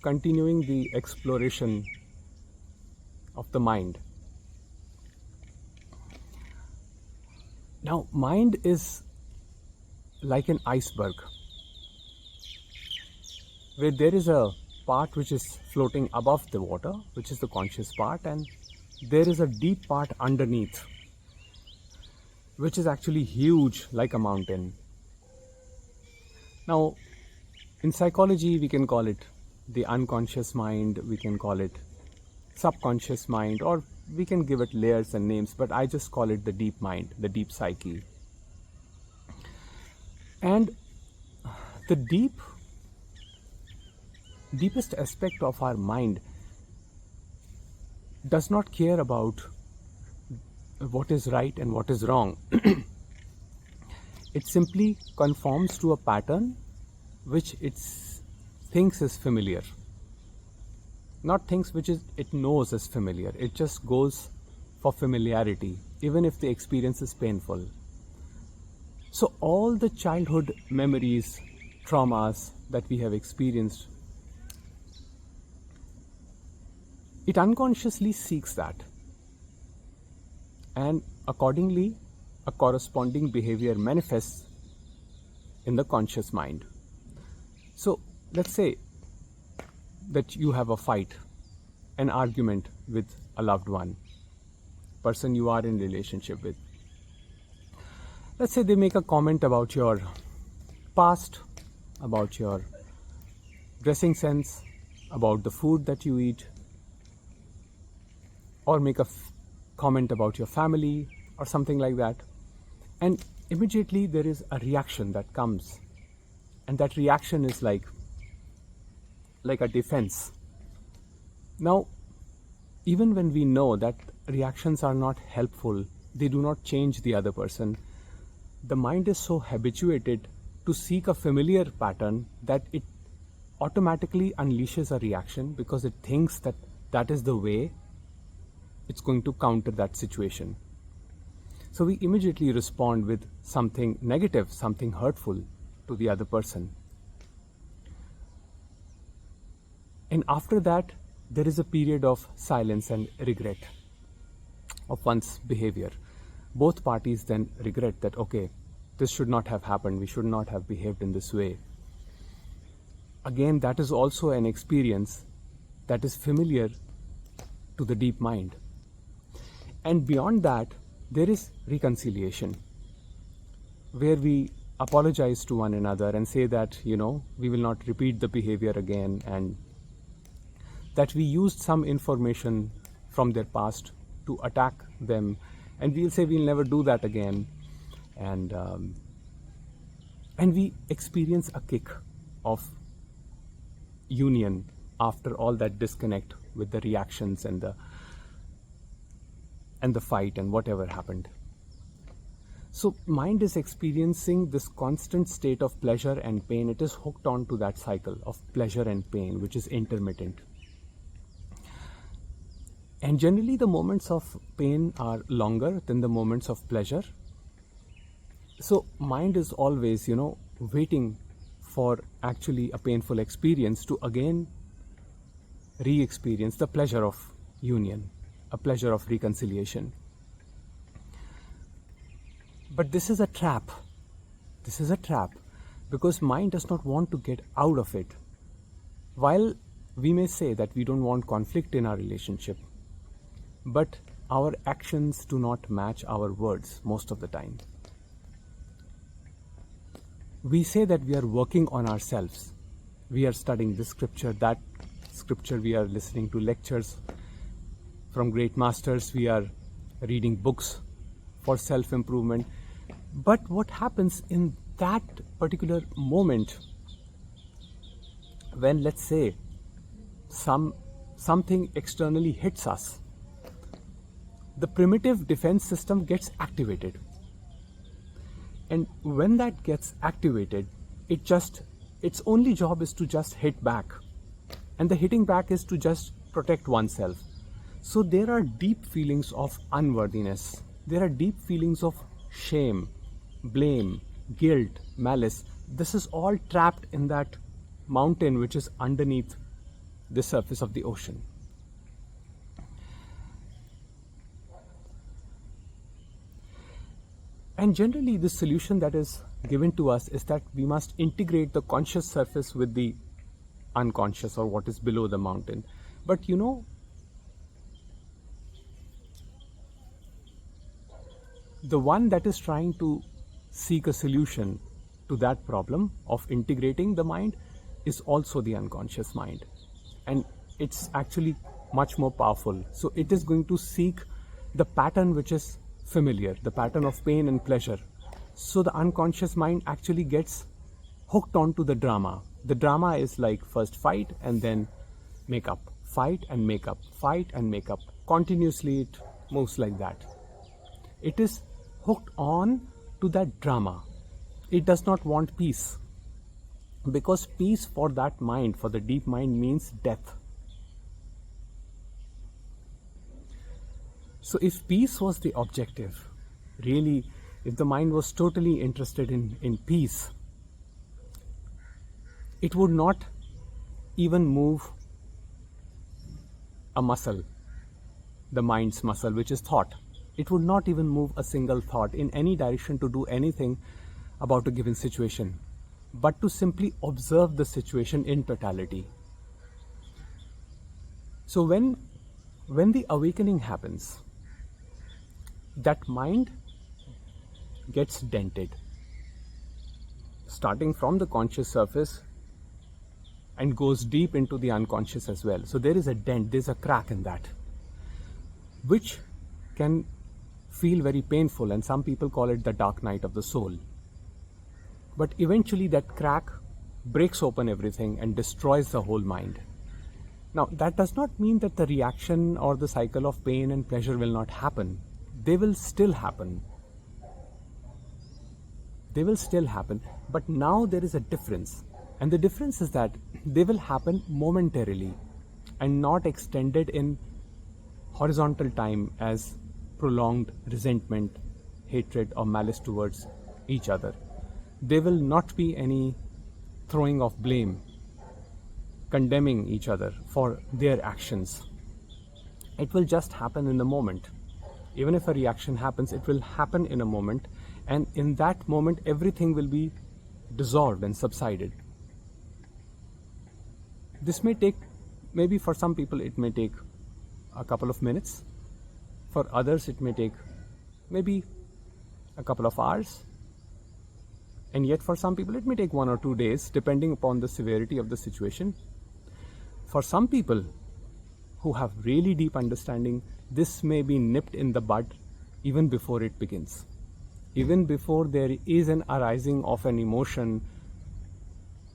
continuing the exploration of the mind. Now, mind is like an iceberg, where there is a part which is floating above the water, which is the conscious part, and there is a deep part underneath, which is actually huge, like a mountain. Now, in psychology, we can call it the unconscious mind, we can call it subconscious mind, or we can give it layers and names, but I just call it the deep mind, the deep psyche. And the deepest aspect of our mind does not care about what is right and what is wrong. It simply conforms to a pattern which it thinks is familiar. Not things which it knows is familiar. It just goes for familiarity, even if the experience is painful. So all the childhood memories, traumas that we have experienced, it unconsciously seeks that. And accordingly, a corresponding behavior manifests in the conscious mind. So let's say that you have a fight, an argument with a loved one, person you are in relationship with. Let's say they make a comment about your past, about your dressing sense, about the food that you eat, or make a comment about your family or something like that. And immediately there is a reaction that comes, and that reaction is like a defense. Now, even when we know that reactions are not helpful, they do not change the other person, the mind is so habituated to seek a familiar pattern that it automatically unleashes a reaction, because it thinks that that is the way it's going to counter that situation. So we immediately respond with something negative, something hurtful to the other person. And after that, there is a period of silence and regret of one's behavior. Both parties then regret that, okay, this should not have happened, we should not have behaved in this way. Again, that is also an experience that is familiar to the deep mind. And beyond that, there is reconciliation, where we apologize to one another and say that, we will not repeat the behavior again, and that we used some information from their past to attack them, and we'll say we'll never do that again. And we experience a kick of union after all that disconnect with the reactions and the fight and whatever happened. So mind is experiencing this constant state of pleasure and pain. It is hooked on to that cycle of pleasure and pain, which is intermittent. And generally the moments of pain are longer than the moments of pleasure. So mind is always, waiting for actually a painful experience to again re-experience the pleasure of union, a pleasure of reconciliation. But this is a trap. This is a trap, because mind does not want to get out of it. While we may say that we don't want conflict in our relationship, but our actions do not match our words most of the time. We say that we are working on ourselves. We are studying this scripture, that scripture, we are listening to lectures from great masters, we are reading books for self-improvement. But what happens in that particular moment when, let's say, something externally hits us, the primitive defense system gets activated. And when that gets activated, its only job is to just hit back. And the hitting back is to just protect oneself. So there are deep feelings of unworthiness. There are deep feelings of shame, blame, guilt, malice. This is all trapped in that mountain which is underneath the surface of the ocean. And generally, the solution that is given to us is that we must integrate the conscious surface with the unconscious, or what is below the mountain. But the one that is trying to seek a solution to that problem of integrating the mind is also the unconscious mind. And it's actually much more powerful. So it is going to seek the pattern which is familiar, the pattern of pain and pleasure. So the unconscious mind actually gets hooked onto the drama. The drama is like first fight and then make up, fight and make up, fight and make up. Continuously it moves like that. It is hooked on to that drama. It does not want peace, because peace for that mind, for the deep mind, means death. So if peace was the objective, really, if the mind was totally interested in peace, it would not even move a muscle, the mind's muscle, which is thought. It would not even move a single thought in any direction to do anything about a given situation, but to simply observe the situation in totality. So when the awakening happens, that mind gets dented, starting from the conscious surface and goes deep into the unconscious as well. So there is a dent, there's a crack in that, which can feel very painful, and some people call it the dark night of the soul. But eventually that crack breaks open everything and destroys the whole mind. Now, that does not mean that the reaction or the cycle of pain and pleasure will not happen. They will still happen. They will still happen. But now there is a difference. And the difference is that they will happen momentarily and not extended in horizontal time as prolonged resentment, hatred, or malice towards each other. There will not be any throwing of blame, condemning each other for their actions. It will just happen in the moment. Even if a reaction happens, it will happen in a moment, and in that moment everything will be dissolved and subsided. This may take, maybe for some people it may take a couple of minutes. For others it may take maybe a couple of hours. And yet for some people it may take 1 or 2 days, depending upon the severity of the situation. For some people who have really deep understanding, this may be nipped in the bud even before it begins. Even before there is an arising of an emotion,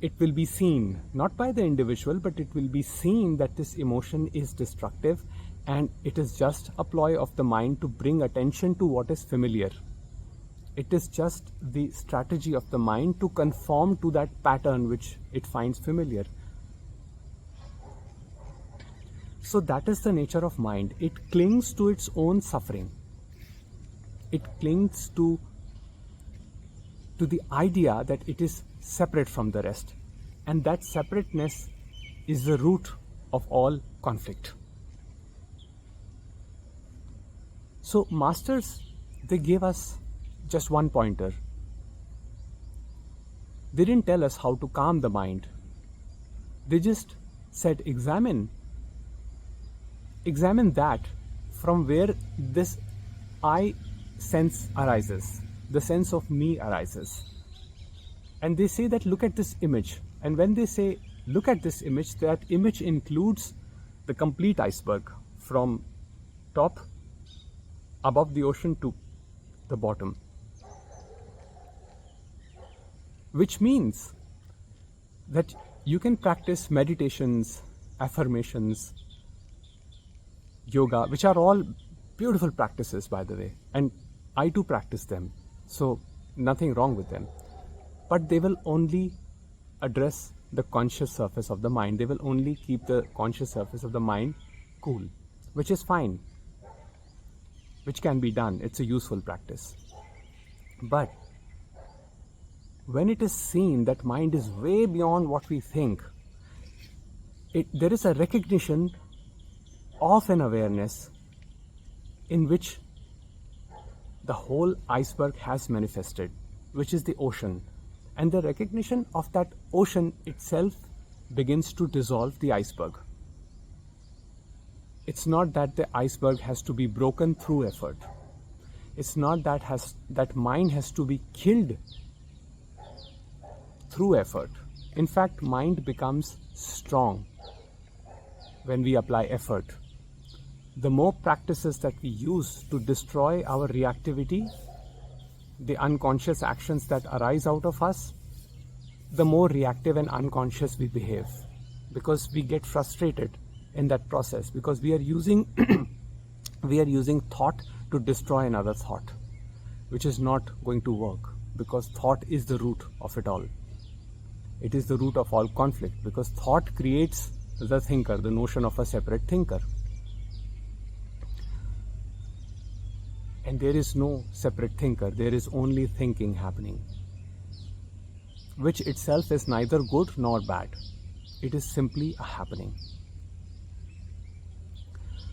it will be seen, not by the individual, but it will be seen that this emotion is destructive, and it is just a ploy of the mind to bring attention to what is familiar. It is just the strategy of the mind to conform to that pattern which it finds familiar. So that is the nature of mind. It clings to its own suffering. It clings to the idea that it is separate from the rest. And that separateness is the root of all conflict. So masters, they gave us just one pointer. They didn't tell us how to calm the mind. They just said, examine that from where this I sense arises, the sense of me arises. And they say that look at this image. And when they say look at this image, that image includes the complete iceberg from top above the ocean to the bottom. Which means that you can practice meditations, affirmations, yoga, which are all beautiful practices, by the way. And I too practice them. So nothing wrong with them. But they will only address the conscious surface of the mind. They will only keep the conscious surface of the mind cool, which is fine, which can be done. It's a useful practice. But when it is seen that mind is way beyond what we think, there is a recognition of an awareness in which the whole iceberg has manifested, which is the ocean. And the recognition of that ocean itself begins to dissolve the iceberg. It's not that the iceberg has to be broken through effort. It's not that mind has to be killed through effort. In fact, mind becomes strong when we apply effort. The more practices that we use to destroy our reactivity, the unconscious actions that arise out of us, the more reactive and unconscious we behave, because we get frustrated in that process, because we are using thought to destroy another thought, which is not going to work, because thought is the root of it all. It is the root of all conflict, because thought creates the thinker, the notion of a separate thinker. And there is no separate thinker, there is only thinking happening, which itself is neither good nor bad. It is simply a happening.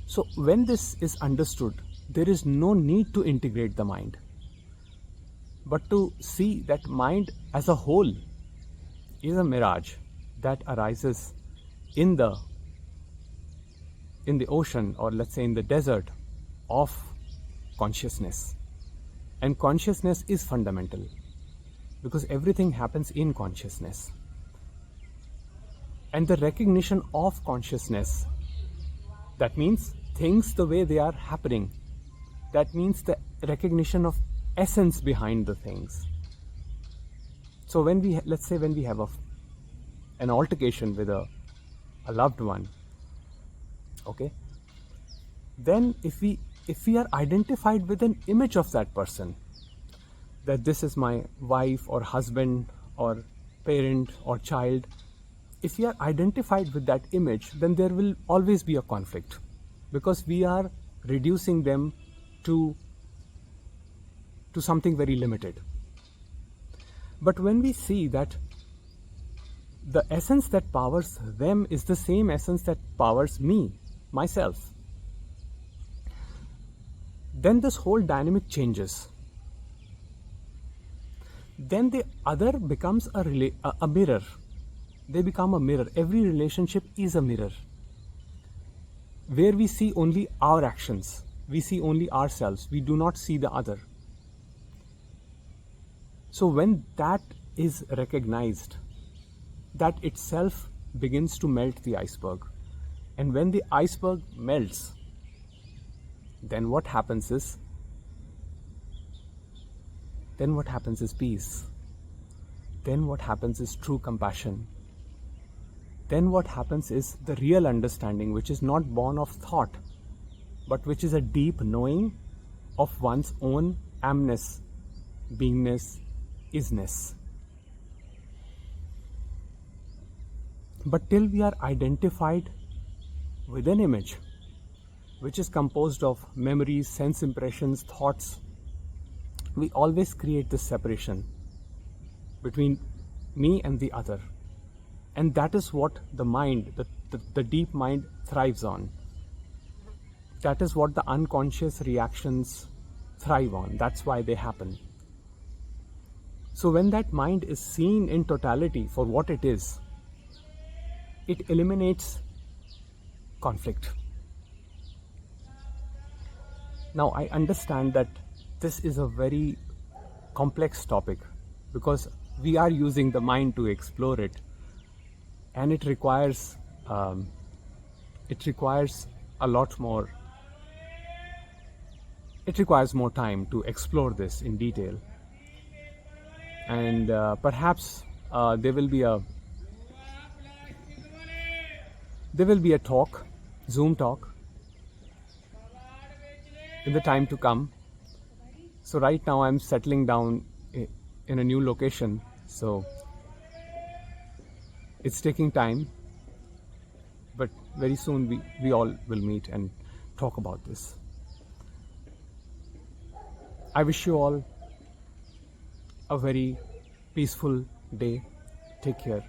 So when this is understood, there is no need to integrate the mind, but to see that mind as a whole is a mirage that arises in the ocean, or let's say in the desert of consciousness. And consciousness is fundamental, because everything happens in consciousness. And the recognition of consciousness, that means things the way they are happening. That means the recognition of essence behind the things. So when we, let's say when we have an altercation with a loved one, okay, then if we are identified with an image of that person, that this is my wife or husband or parent or child, if we are identified with that image, then there will always be a conflict, because we are reducing them to something very limited. But when we see that the essence that powers them is the same essence that powers me, myself, then this whole dynamic changes. Then the other becomes a mirror. They become a mirror. Every relationship is a mirror, where we see only our actions. We see only ourselves. We do not see the other. So when that is recognized, that itself begins to melt the iceberg. And when the iceberg melts, then what happens is peace. Then what happens is true compassion. Then what happens is the real understanding, which is not born of thought, but which is a deep knowing of one's own amness, beingness, isness. But till we are identified with an image, which is composed of memories, sense impressions, thoughts, we always create this separation between me and the other. And that is what the mind, the deep mind thrives on. That is what the unconscious reactions thrive on. That's why they happen. So when that mind is seen in totality for what it is, it eliminates conflict. Now I understand that this is a very complex topic, because we are using the mind to explore it, and it requires a lot more. It requires more time to explore this in detail, and perhaps there will be a talk, Zoom talk, in the time to come. So right now I'm settling down in a new location, so it's taking time, but very soon we all will meet and talk about this. I wish you all a very peaceful day. Take care.